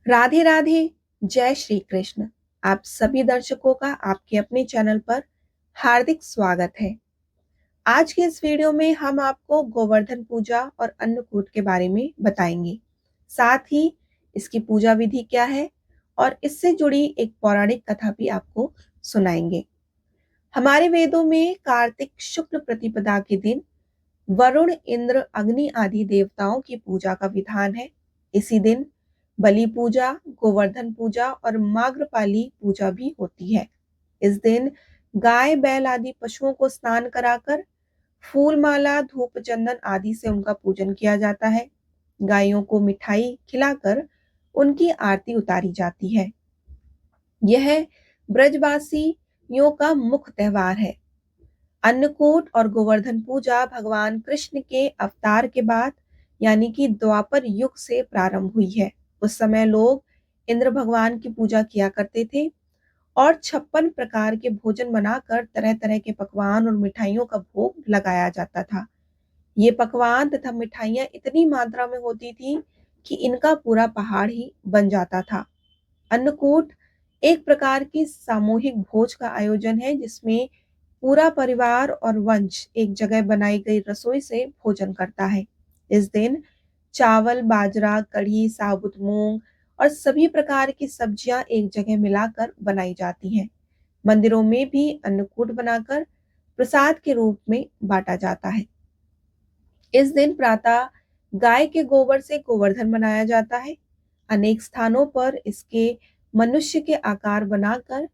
राधे राधे। जय श्री कृष्ण। आप सभी दर्शकों का आपके अपने चैनल पर हार्दिक स्वागत है। आज के इस वीडियो में हम आपको गोवर्धन पूजा और अन्नकूट के बारे में बताएंगे। साथ ही इसकी पूजा विधि क्या है और इससे जुड़ी एक पौराणिक कथा भी आपको सुनाएंगे। हमारे वेदों में कार्तिक शुक्ल प्रतिपदा के दिन वरुण, इंद्र, अग्नि आदि देवताओं की पूजा का विधान है। इसी दिन बलि पूजा, गोवर्धन पूजा और माग्रपाली पूजा भी होती है। इस दिन गाय, बैल आदि पशुओं को स्नान कराकर फूल माला, धूप, चंदन आदि से उनका पूजन किया जाता है। गायों को मिठाई खिलाकर उनकी आरती उतारी जाती है। यह ब्रजवासियों का मुख्य त्योहार है। अन्नकूट और गोवर्धन पूजा भगवान कृष्ण के अवतार के बाद यानी कि द्वापर युग से प्रारंभ हुई है। उस समय लोग इंद्र भगवान की पूजा किया करते थे और 56 प्रकार के भोजन बनाकर तरह तरह के पकवान और मिठाइयों का भोग लगाया जाता था। ये पकवान तथा मिठाइयाँ इतनी मात्रा में होती थी कि इनका पूरा पहाड़ ही बन जाता था। अन्नकूट एक प्रकार की सामूहिक भोज का आयोजन है जिसमें पूरा परिवार और वंश एक जगह बनाई गई रसोई से भोजन करता है। इस दिन चावल, बाजरा, कढ़ी, साबुत मूंग और सभी प्रकार की सब्जियां एक जगह मिलाकर बनाई जाती हैं। मंदिरों में भी अन्नकूट बनाकर प्रसाद के रूप में बांटा जाता है। इस दिन प्रातः गाय के गोबर से गोवर्धन बनाया जाता है। अनेक स्थानों पर इसके मनुष्य के आकार बनाकर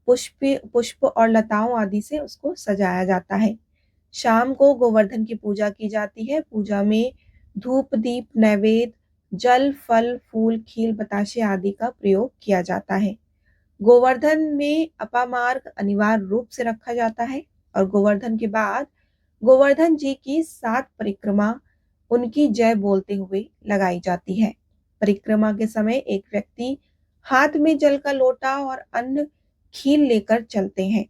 पुष्प और लताओं आदि से उसको सजाया जाता है। शाम को गोवर्धन की पूजा की जाती है। पूजा में धूप, दीप, नैवेद्य, जल, फल, फूल, खील, बताशे आदि का प्रयोग किया जाता है। गोवर्धन में अपामार्ग अनिवार्य रूप से रखा जाता है और गोवर्धन के बाद गोवर्धन जी की 7 परिक्रमा उनकी जय बोलते हुए लगाई जाती है। परिक्रमा के समय एक व्यक्ति हाथ में जल का लोटा और अन्न खील लेकर चलते हैं।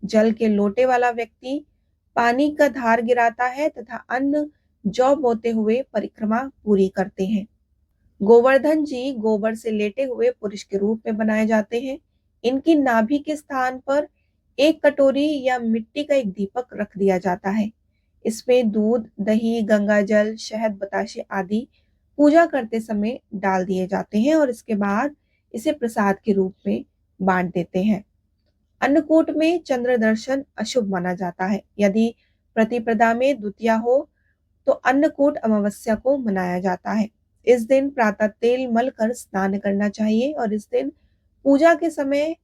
जल के लोटे वाला व्यक्ति पानी का धार गिराता है तथा अन्न जौ बोते हुए परिक्रमा पूरी करते हैं। गोवर्धन जी गोबर से लेटे हुए पुरुष के रूप में बनाए जाते हैं। इनकी नाभि के स्थान पर एक कटोरी या मिट्टी का एक दीपक रख दिया जाता है। इसमें दूध, दही, गंगा जल, शहद, बताशे आदि पूजा करते समय डाल दिए जाते हैं और इसके बाद इसे प्रसाद के रूप में बांट देते हैं। अन्नकूट में चंद्र दर्शन अशुभ माना जाता है। यदि प्रतिपदा में द्वितीया हो तो अन्नकूट अमावस्या को मनाया जाता है। इस दिन प्रातः तेल मलकर स्नान करना चाहिए और इस दिन पूजा के समय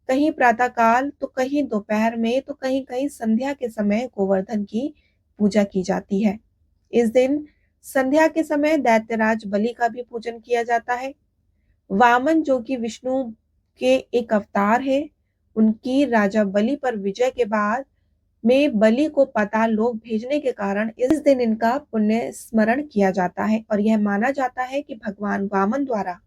कहीं प्रातः काल तो कहीं दोपहर में तो कहीं कहीं संध्या के समय गोवर्धन की पूजा की जाती है। इस दिन संध्या के समय दैत्यराज बलि का भी पूजन किया जाता है। वामन जो कि विष्णु के एक अवतार है, उनकी राजा बलि पर विजय के बाद में बलि को पाताल लोक भेजने के कारण इस दिन इनका पुण्य स्मरण किया जाता है और यह माना जाता है कि भगवान वामन द्वारा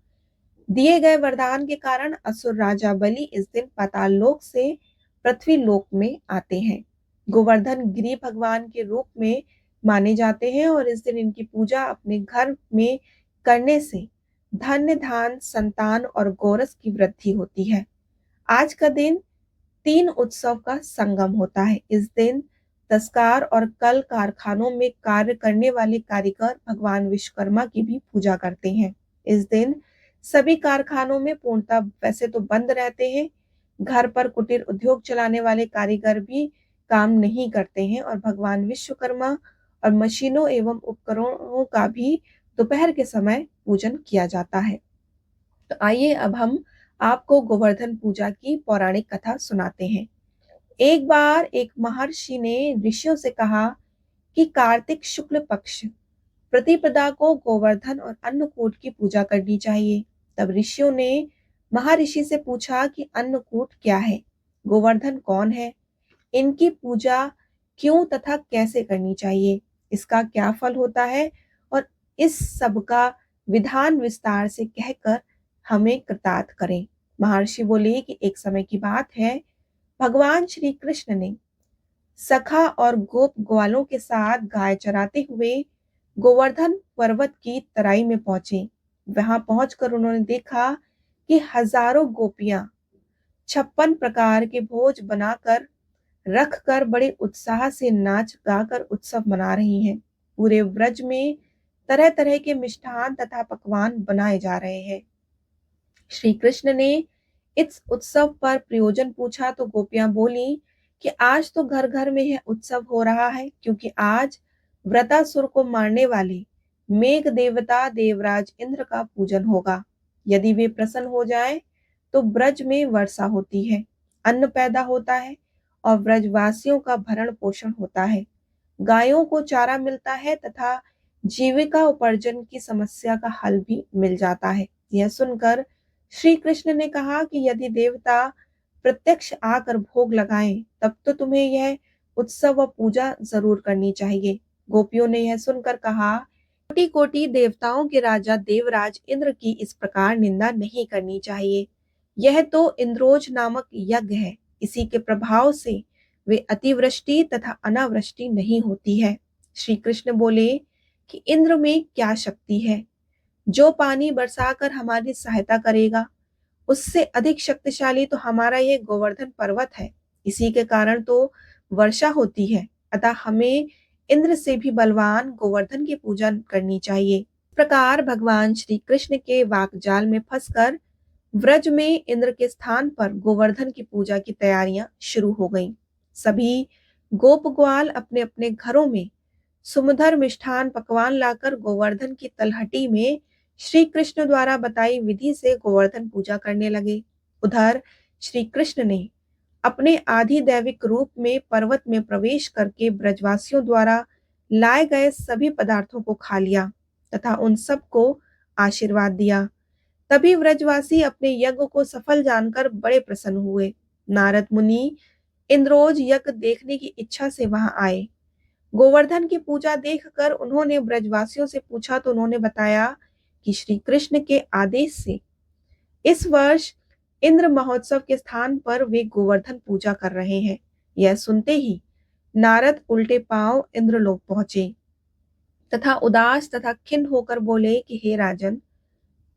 दिए गए वरदान के कारण असुर राजा बलि इस दिन पाताल लोक से पृथ्वी लोक में आते हैं। गोवर्धन गिरि भगवान के रूप में माने जाते हैं और इस दिन इनकी पूजा अपने घर में करने से धन्य, धान, संतान और गोरस की वृद्धि होती है। आज का दिन 3 उत्सव का संगम होता है। इस दिन दस्तकार और कल कारखानों में कार्य करने वाले कारीगर भगवान विश्वकर्मा की भी पूजा करते हैं। इस दिन सभी कारखानों में पूर्णतः वैसे तो बंद रहते हैं। घर पर कुटीर उद्योग चलाने वाले कारीगर भी काम नहीं करते हैं और भगवान विश्वकर्मा और मशीनों एवं उपकरणों का भी दोपहर के समय पूजन किया जाता है। तो आइए अब हम आपको गोवर्धन पूजा की पौराणिक कथा सुनाते हैं। एक बार एक महर्षि ने ऋषियों से कहा कि कार्तिक शुक्ल पक्ष प्रतिपदा को गोवर्धन और अन्नकूट की पूजा करनी चाहिए। तब ऋषियों ने महर्षि से पूछा कि अन्नकूट क्या है, गोवर्धन कौन है, इनकी पूजा क्यों तथा कैसे करनी चाहिए, इसका क्या फल होता है और इस सब का विधान विस्तार से कहकर हमें कृतार्थ करें। महर्षि बोले कि एक समय की बात है, भगवान श्री कृष्ण ने सखा और गोप ग्वालों के साथ गाय चराते हुए गोवर्धन पर्वत की तराई में पहुंचे। वहां पहुंचकर उन्होंने देखा कि हजारों गोपियां 56 प्रकार के भोज बनाकर रख कर बड़े उत्साह से नाच गाकर उत्सव मना रही हैं। पूरे ब्रज में तरह तरह के मिष्ठान तथा पकवान बनाए जा रहे हैं। श्री कृष्ण ने इस उत्सव पर प्रयोजन पूछा तो गोपियां बोली कि आज तो घर घर में यह उत्सव हो रहा है, क्योंकि आज वृतासुर को मारने वाले मेघ देवता देवराज इंद्र का पूजन होगा। यदि वे प्रसन्न हो जाएं, तो ब्रज में वर्षा होती है, अन्न पैदा होता है और ब्रजवासियों का भरण पोषण होता है। गायों को चारा मिलता है तथा जीविका उपार्जन की समस्या का हल भी मिल जाता है। यह सुनकर श्री कृष्ण ने कहा कि यदि देवता प्रत्यक्ष आकर भोग लगाएं, तब तो तुम्हें यह उत्सव व पूजा जरूर करनी चाहिए। गोपियों ने यह सुनकर कहा, कोटि कोटि देवताओं के राजा देवराज इंद्र की इस प्रकार निंदा नहीं करनी चाहिए। यह तो इंद्रोज नामक यज्ञ है, इसी के प्रभाव से वे अतिवृष्टि तथा अनावृष्टि नहीं होती है। श्री कृष्ण बोले कि इंद्र में क्या शक्ति है, जो पानी बरसाकर हमारी सहायता करेगा। उससे अधिक शक्तिशाली तो हमारा यह गोवर्धन पर्वत है, इसी के कारण तो वर्षा होती है। अतः हमें इंद्र से भी बलवान गोवर्धन की पूजा करनी चाहिए। इस प्रकार भगवान श्री कृष्ण के वाकजाल में फंसकर व्रज में इंद्र के स्थान पर गोवर्धन की पूजा की तैयारियां शुरू हो गईं। सभी गोप ग्वाल अपने अपने घरों में सुमधुर मिष्ठान पकवान लाकर गोवर्धन की तलहटी में श्री कृष्ण द्वारा बताई विधि से गोवर्धन पूजा करने लगे। उधर श्री कृष्ण ने अपने आधिदैविक रूप में पर्वत में प्रवेश करके ब्रजवासियों द्वारा लाए गए सभी पदार्थों को खा लिया तथा उन सबको आशीर्वाद दिया। तभी व्रजवासी अपने यज्ञ को सफल जानकर बड़े प्रसन्न हुए। नारद मुनि इंद्रोज यज्ञ देखने की इच्छा से वहां आए। गोवर्धन की पूजा देखकर उन्होंने ब्रजवासियों से पूछा तो उन्होंने बताया कि श्री कृष्ण के आदेश से इस वर्ष इंद्र महोत्सव के स्थान पर वे गोवर्धन पूजा कर रहे हैं। यह सुनते ही नारद उल्टे पांव इंद्रलोक पहुंचे तथा उदास तथा खिन्न होकर बोले कि हे राजन,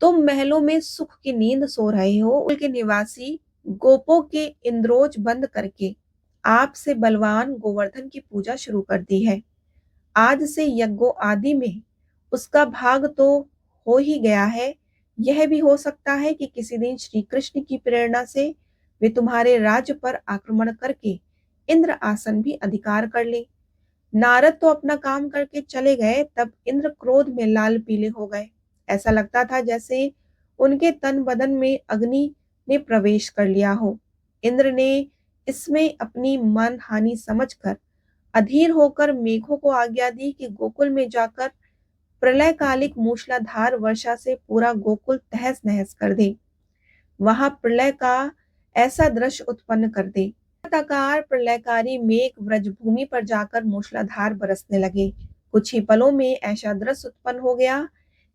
तुम महलों में सुख की नींद सो रहे हो, उनके निवासी गोपों के इंद्रोज बंद करके आपसे बलवान गोवर्धन की पूजा शुरू कर दी है। आज से यज्ञों आदि में उसका भाग तो हो ही गया है। यह भी हो सकता है कि किसी दिन श्री कृष्ण की प्रेरणा से वे तुम्हारे राज्य पर आक्रमण करके इंद्र आसन भी अधिकार कर ले। नारद तो अपना काम करके चले गए, तब इंद्र क्रोध में लाल पीले हो गए। ऐसा लगता था जैसे उनके तन बदन में अग्नि ने प्रवेश कर लिया हो। इंद्र ने इसमें अपनी मन हानि समझकर अधीर होकर मेघों को आज्ञा दी कि गोकुल में जाकर प्रलयकालिक मूसलाधार वर्षा से पूरा गोकुल तहस नहस कर दे। वहां प्रलय का ऐसा दृश्य उत्पन्न कर दे। लगातार प्रलयकारी मेघ व्रजभूमि पर जाकर मूसलाधार बरसने लगे। कुछ ही पलों में ऐसा दृश्य उत्पन्न हो गया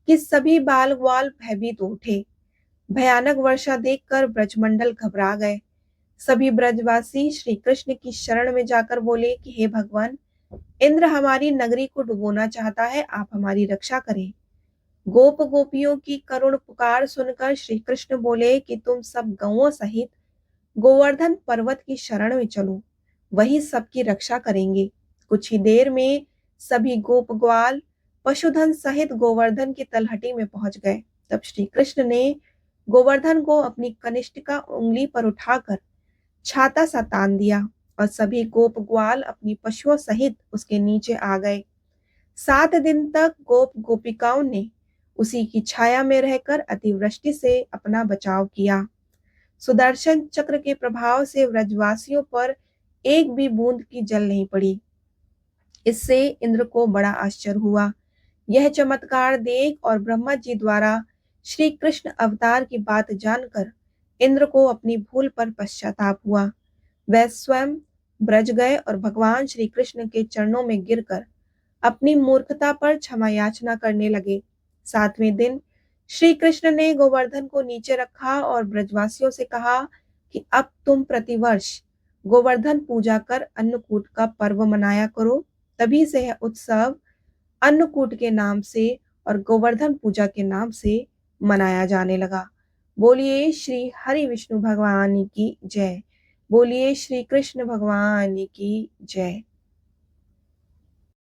कि सभी बाल ग्वाल भयभीत उठे। भयानक वर्षा देखकर ब्रजमंडल घबरा गए। सभी ब्रजवासी श्री कृष्ण की शरण में जाकर बोले कि हे भगवान, इंद्र हमारी नगरी को डुबोना चाहता है, आप हमारी रक्षा करें। गोप गोपियों की करुण पुकार सुनकर श्री कृष्ण बोले कि तुम सब गौओं सहित गोवर्धन पर्वत की शरण में चलो, वही सबकी रक्षा करेंगे। कुछ ही देर में सभी गोप ग्वाल पशुधन सहित गोवर्धन की तलहटी में पहुंच गए। तब श्री कृष्ण ने गोवर्धन को अपनी कनिष्ठिका उंगली पर उठाकर छाता सा तान दिया और सभी गोप ग्वाल अपनी पशुओं सहित उसके नीचे आ गए। 7 दिन तक गोप गोपिकाओं ने उसी की छाया में रहकर अतिवृष्टि से अपना बचाव किया। सुदर्शन चक्र के प्रभाव से व्रजवासियों पर एक भी बूंद की जल नहीं पड़ी। इससे इंद्र को बड़ा आश्चर्य हुआ। यह चमत्कार देख और ब्रह्मा जी द्वारा श्री कृष्ण अवतार की बात जानकर इंद्र को अपनी भूल पर पश्चाताप हुआ। वह स्वयं ब्रज गए और भगवान श्री कृष्ण के चरणों में गिरकर अपनी मूर्खता पर क्षमा याचना करने लगे। 7वें दिन श्री कृष्ण ने गोवर्धन को नीचे रखा और ब्रजवासियों से कहा कि अब तुम प्रतिवर्ष गोवर्धन पूजा कर अन्नकूट का पर्व मनाया करो। तभी से यह उत्सव अन्नकूट के नाम से और गोवर्धन पूजा के नाम से मनाया जाने लगा। बोलिए श्री हरि विष्णु भगवान की जय। बोलिए श्री कृष्ण भगवान की जय।